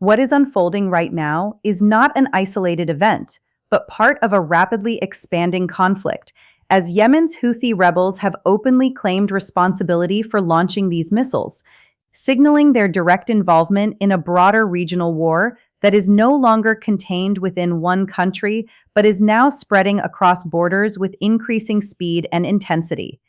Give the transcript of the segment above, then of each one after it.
What is unfolding right now is not an isolated event, but part of a rapidly expanding conflict, as Yemen's Houthi rebels have openly claimed responsibility for launching these missiles, signaling their direct involvement in a broader regional war that is no longer contained within one country, but is now spreading across borders with increasing speed and intensity.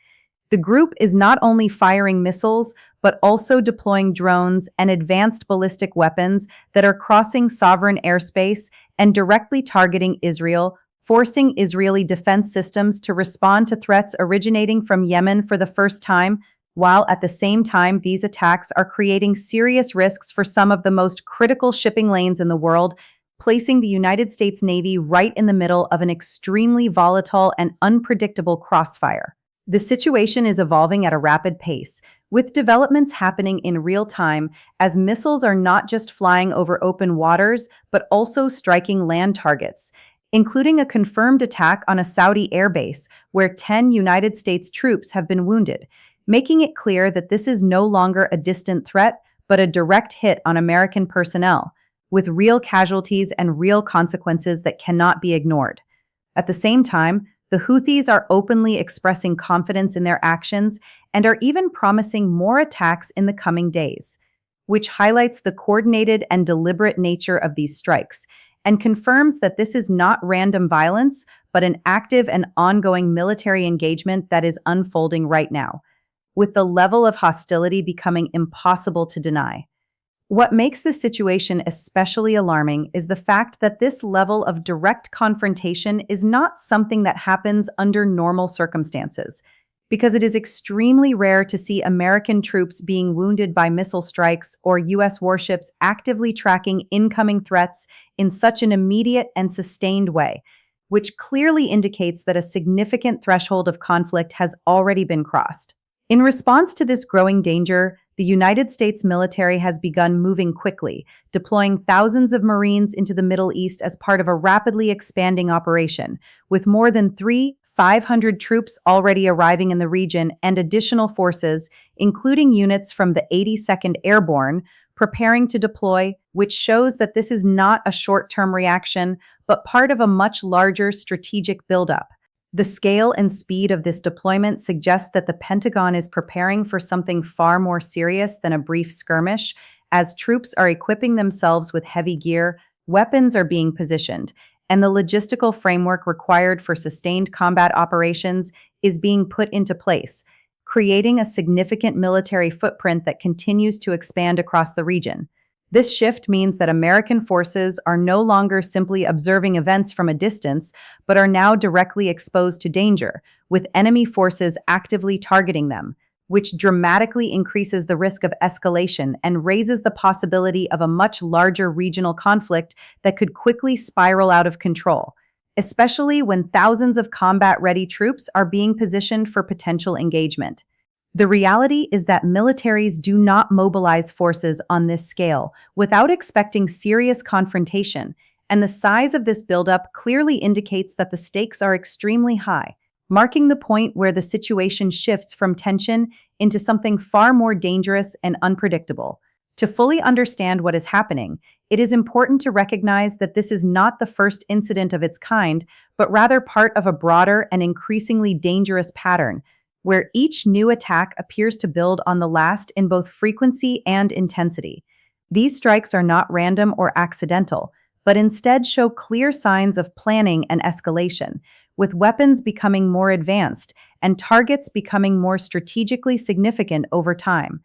The group is not only firing missiles, but also deploying drones and advanced ballistic weapons that are crossing sovereign airspace and directly targeting Israel, forcing Israeli defense systems to respond to threats originating from Yemen for the first time, while at the same time these attacks are creating serious risks for some of the most critical shipping lanes in the world, placing the United States Navy right in the middle of an extremely volatile and unpredictable crossfire. The situation is evolving at a rapid pace, with developments happening in real time as missiles are not just flying over open waters, but also striking land targets, including a confirmed attack on a Saudi airbase where 10 United States troops have been wounded, making it clear that this is no longer a distant threat, but a direct hit on American personnel, with real casualties and real consequences that cannot be ignored. At the same time, the Houthis are openly expressing confidence in their actions and are even promising more attacks in the coming days, which highlights the coordinated and deliberate nature of these strikes and confirms that this is not random violence, but an active and ongoing military engagement that is unfolding right now, with the level of hostility becoming impossible to deny. What makes this situation especially alarming is the fact that this level of direct confrontation is not something that happens under normal circumstances, because it is extremely rare to see American troops being wounded by missile strikes or U.S. warships actively tracking incoming threats in such an immediate and sustained way, which clearly indicates that a significant threshold of conflict has already been crossed. In response to this growing danger, the United States military has begun moving quickly, deploying thousands of Marines into the Middle East as part of a rapidly expanding operation, with more than 500 troops already arriving in the region and additional forces, including units from the 82nd Airborne, preparing to deploy, which shows that this is not a short-term reaction, but part of a much larger strategic buildup. The scale and speed of this deployment suggests that the Pentagon is preparing for something far more serious than a brief skirmish, as troops are equipping themselves with heavy gear, weapons are being positioned, and the logistical framework required for sustained combat operations is being put into place, creating a significant military footprint that continues to expand across the region. This shift means that American forces are no longer simply observing events from a distance, but are now directly exposed to danger, with enemy forces actively targeting them, which dramatically increases the risk of escalation and raises the possibility of a much larger regional conflict that could quickly spiral out of control, especially when thousands of combat-ready troops are being positioned for potential engagement. The reality is that militaries do not mobilize forces on this scale without expecting serious confrontation, and the size of this buildup clearly indicates that the stakes are extremely high, marking the point where the situation shifts from tension into something far more dangerous and unpredictable. To fully understand what is happening, it is important to recognize that this is not the first incident of its kind, but rather part of a broader and increasingly dangerous pattern, where each new attack appears to build on the last in both frequency and intensity. These strikes are not random or accidental, but instead show clear signs of planning and escalation, with weapons becoming more advanced and targets becoming more strategically significant over time,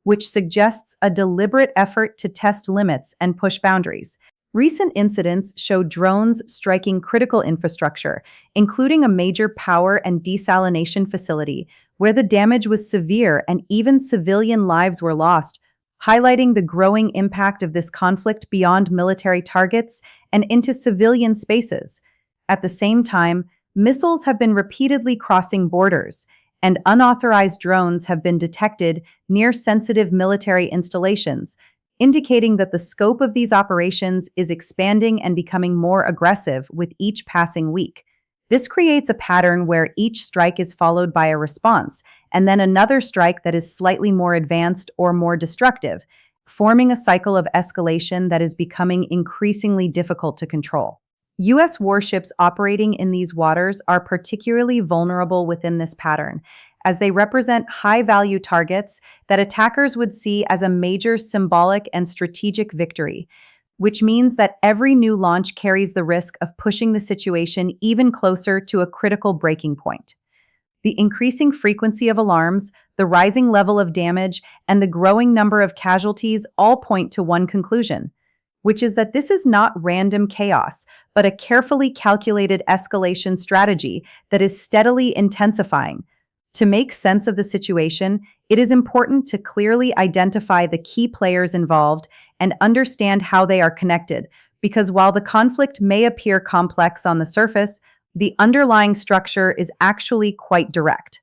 which suggests a deliberate effort to test limits and push boundaries. Recent incidents show drones striking critical infrastructure, including a major power and desalination facility, where the damage was severe and even civilian lives were lost, highlighting the growing impact of this conflict beyond military targets and into civilian spaces. At the same time, missiles have been repeatedly crossing borders, and unauthorized drones have been detected near sensitive military installations, indicating that the scope of these operations is expanding and becoming more aggressive with each passing week. This creates a pattern where each strike is followed by a response, and then another strike that is slightly more advanced or more destructive, forming a cycle of escalation that is becoming increasingly difficult to control. U.S. warships operating in these waters are particularly vulnerable within this pattern, as they represent high-value targets that attackers would see as a major symbolic and strategic victory, which means that every new launch carries the risk of pushing the situation even closer to a critical breaking point. The increasing frequency of alarms, the rising level of damage, and the growing number of casualties all point to one conclusion, which is that this is not random chaos, but a carefully calculated escalation strategy that is steadily intensifying. To make sense of the situation, it is important to clearly identify the key players involved and understand how they are connected, because while the conflict may appear complex on the surface, the underlying structure is actually quite direct.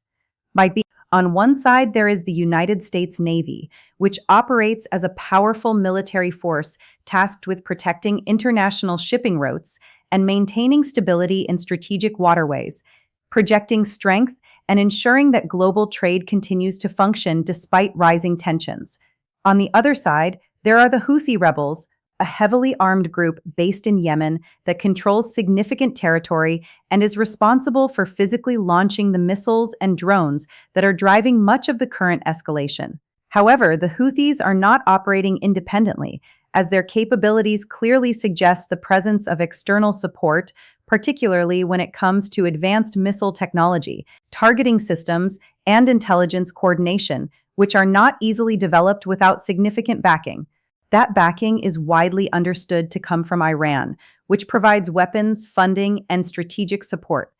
On one side, there is the United States Navy, which operates as a powerful military force tasked with protecting international shipping routes and maintaining stability in strategic waterways, projecting strength and ensuring that global trade continues to function despite rising tensions. On the other side, there are the Houthi rebels, a heavily armed group based in Yemen that controls significant territory and is responsible for physically launching the missiles and drones that are driving much of the current escalation. However, the Houthis are not operating independently, as their capabilities clearly suggest the presence of external support, particularly when it comes to advanced missile technology, targeting systems, and intelligence coordination, which are not easily developed without significant backing. That backing is widely understood to come from Iran, which provides weapons, funding, and strategic support,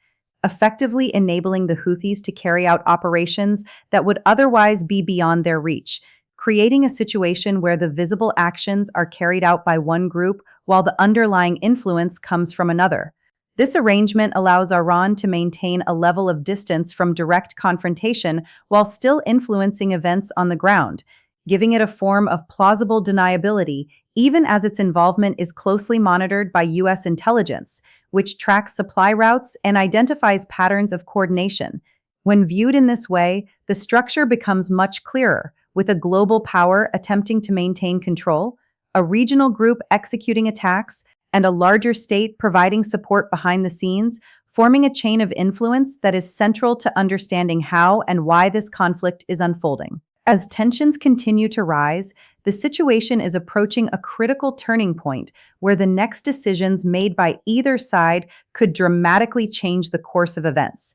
effectively enabling the Houthis to carry out operations that would otherwise be beyond their reach, creating a situation where the visible actions are carried out by one group while the underlying influence comes from another. This arrangement allows Iran to maintain a level of distance from direct confrontation while still influencing events on the ground, giving it a form of plausible deniability, even as its involvement is closely monitored by U.S. intelligence, which tracks supply routes and identifies patterns of coordination. When viewed in this way, the structure becomes much clearer, with a global power attempting to maintain control, a regional group executing attacks, and a larger state providing support behind the scenes, forming a chain of influence that is central to understanding how and why this conflict is unfolding. As tensions continue to rise, the situation is approaching a critical turning point where the next decisions made by either side could dramatically change the course of events.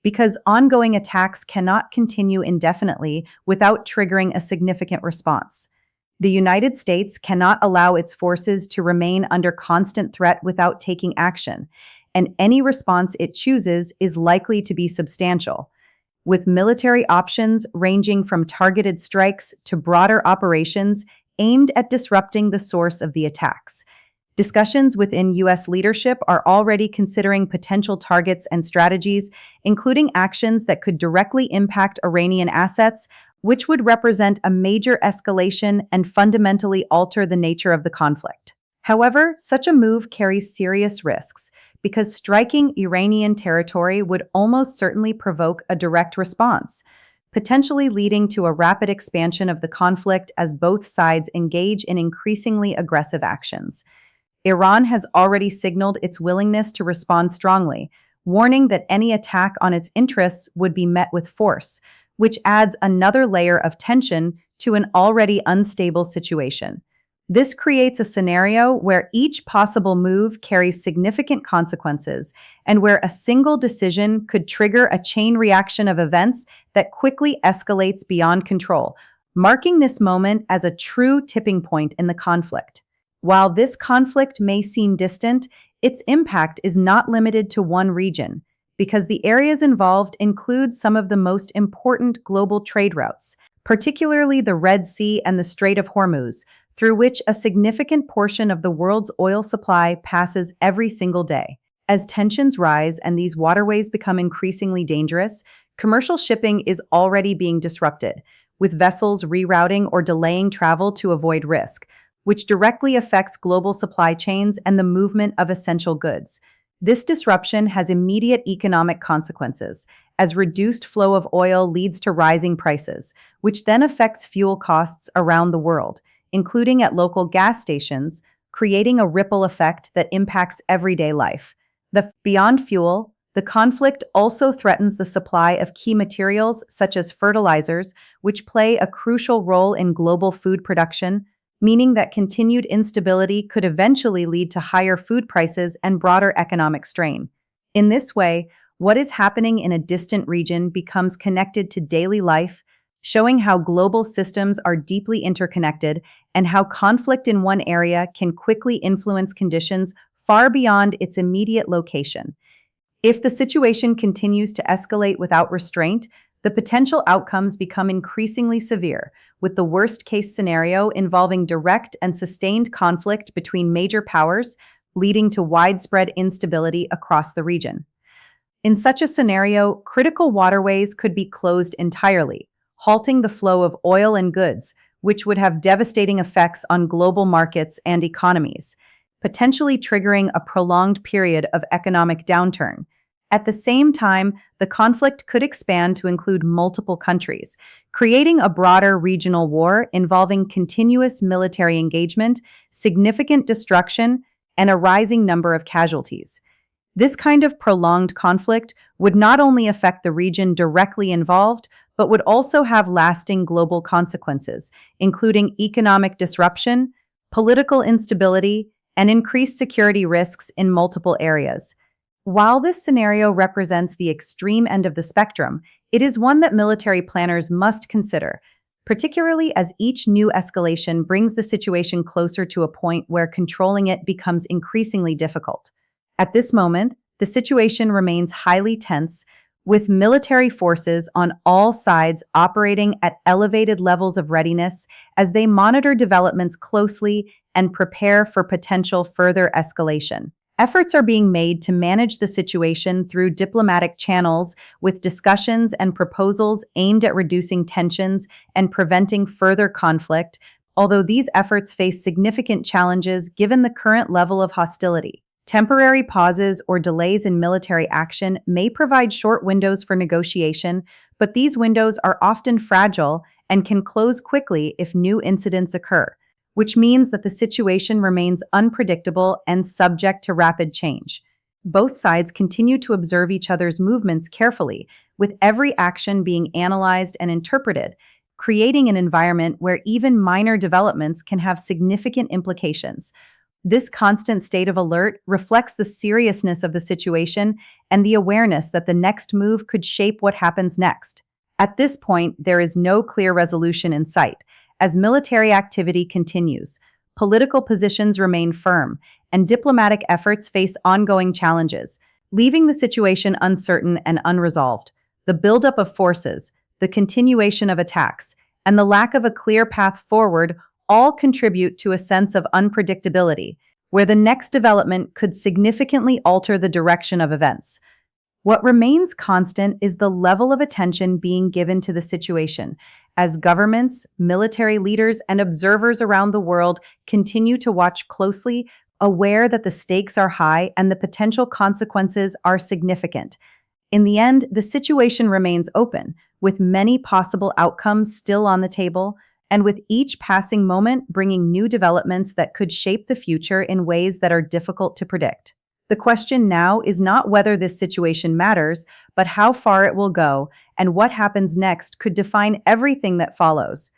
Because ongoing attacks cannot continue indefinitely without triggering a significant response. The United States cannot allow its forces to remain under constant threat without taking action, and any response it chooses is likely to be substantial, with military options ranging from targeted strikes to broader operations aimed at disrupting the source of the attacks. Discussions within U.S. leadership are already considering potential targets and strategies, including actions that could directly impact Iranian assets, which would represent a major escalation and fundamentally alter the nature of the conflict. However, such a move carries serious risks, because striking Iranian territory would almost certainly provoke a direct response, potentially leading to a rapid expansion of the conflict as both sides engage in increasingly aggressive actions. Iran has already signaled its willingness to respond strongly, warning that any attack on its interests would be met with force, which adds another layer of tension to an already unstable situation. This creates a scenario where each possible move carries significant consequences and where a single decision could trigger a chain reaction of events that quickly escalates beyond control, marking this moment as a true tipping point in the conflict. While this conflict may seem distant, its impact is not limited to one region, because the areas involved include some of the most important global trade routes, particularly the Red Sea and the Strait of Hormuz, through which a significant portion of the world's oil supply passes every single day. As tensions rise and these waterways become increasingly dangerous, commercial shipping is already being disrupted, with vessels rerouting or delaying travel to avoid risk, which directly affects global supply chains and the movement of essential goods. This disruption has immediate economic consequences, as reduced flow of oil leads to rising prices, which then affects fuel costs around the world, including at local gas stations, creating a ripple effect that impacts everyday life. Beyond fuel, the conflict also threatens the supply of key materials such as fertilizers, which play a crucial role in global food production, meaning that continued instability could eventually lead to higher food prices and broader economic strain. In this way, what is happening in a distant region becomes connected to daily life, showing how global systems are deeply interconnected and how conflict in one area can quickly influence conditions far beyond its immediate location. If the situation continues to escalate without restraint, the potential outcomes become increasingly severe, with the worst-case scenario involving direct and sustained conflict between major powers, leading to widespread instability across the region. In such a scenario, critical waterways could be closed entirely, halting the flow of oil and goods, which would have devastating effects on global markets and economies, potentially triggering a prolonged period of economic downturn. At the same time, the conflict could expand to include multiple countries, creating a broader regional war involving continuous military engagement, significant destruction, and a rising number of casualties. This kind of prolonged conflict would not only affect the region directly involved, but would also have lasting global consequences, including economic disruption, political instability, and increased security risks in multiple areas. While this scenario represents the extreme end of the spectrum, it is one that military planners must consider, particularly as each new escalation brings the situation closer to a point where controlling it becomes increasingly difficult. At this moment, the situation remains highly tense, with military forces on all sides operating at elevated levels of readiness as they monitor developments closely and prepare for potential further escalation. Efforts are being made to manage the situation through diplomatic channels, with discussions and proposals aimed at reducing tensions and preventing further conflict, although these efforts face significant challenges given the current level of hostility. Temporary pauses or delays in military action may provide short windows for negotiation, but these windows are often fragile and can close quickly if new incidents occur, which means that the situation remains unpredictable and subject to rapid change. Both sides continue to observe each other's movements carefully, with every action being analyzed and interpreted, creating an environment where even minor developments can have significant implications. This constant state of alert reflects the seriousness of the situation and the awareness that the next move could shape what happens next. At this point, there is no clear resolution in sight. As military activity continues, political positions remain firm, and diplomatic efforts face ongoing challenges, leaving the situation uncertain and unresolved. The buildup of forces, the continuation of attacks, and the lack of a clear path forward all contribute to a sense of unpredictability, where the next development could significantly alter the direction of events. What remains constant is the level of attention being given to the situation, as governments, military leaders, and observers around the world continue to watch closely, aware that the stakes are high and the potential consequences are significant. In the end, the situation remains open, with many possible outcomes still on the table, and with each passing moment bringing new developments that could shape the future in ways that are difficult to predict. The question now is not whether this situation matters, but how far it will go, and what happens next could define everything that follows.